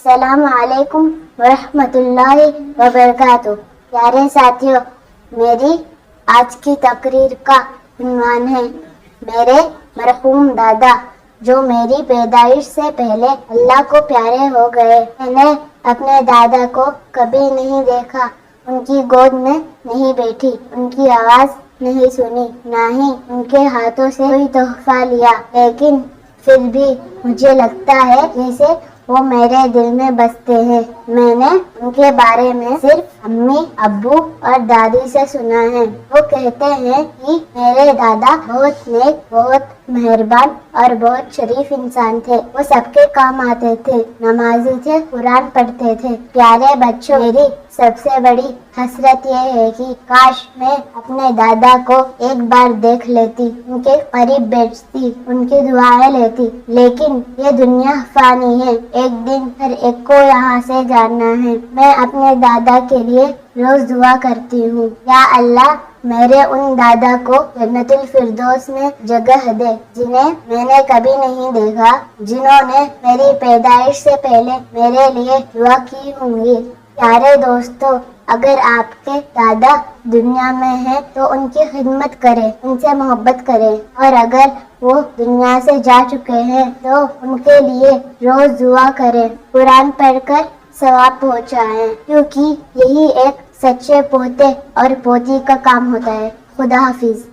السلام علیکم ورحمۃ اللہ وبرکاتہ۔ پیارے ساتھیوں، میری آج کی تقریر کا عنوان ہے میرے مرحوم دادا جو میری پیدائش سے پہلے اللہ کو پیارے ہو گئے۔ میں نے اپنے دادا کو کبھی نہیں دیکھا، ان کی گود میں نہیں بیٹھی، ان کی آواز نہیں سنی، نہ ہی ان کے ہاتھوں سے کوئی تحفہ لیا، لیکن پھر بھی مجھے لگتا ہے جیسے وہ میرے دل میں بستے ہیں۔ میں نے ان کے بارے میں صرف امی، ابو اور دادی سے سنا ہے۔ وہ کہتے ہیں کہ میرے دادا بہت نیک، بہت مہربان اور بہت شریف انسان تھے۔ وہ سب کے کام آتے تھے، نمازی تھے، قرآن پڑھتے تھے۔ پیارے بچوں، میری سب سے بڑی حسرت یہ ہے کہ کاش میں اپنے دادا کو ایک بار دیکھ لیتی، ان کے قریب بیٹھتی، ان کی دعائیں لیتی، لیکن یہ دنیا فانی ہے، ایک دن ہر ایک کو یہاں سے جانا ہے۔ میں اپنے دادا کے لیے روز دعا کرتی ہوں، یا اللہ میرے ان دادا کو جنت الفردوس میں جگہ دے جنہیں میں نے کبھی نہیں دیکھا، جنہوں نے میری پیدائش سے پہلے میرے لیے دعا کی ہوں گی۔ پیارے دوستو، اگر آپ کے دادا دنیا میں ہیں تو ان کی خدمت کریں، ان سے محبت کریں، اور اگر وہ دنیا سے جا چکے ہیں تو ان کے لیے روز دعا کریں، قرآن پڑھ کر ثواب پہنچائیں، کیونکہ یہی ایک سچے پوتے اور پوتی کا کام ہوتا ہے۔ خدا حافظ۔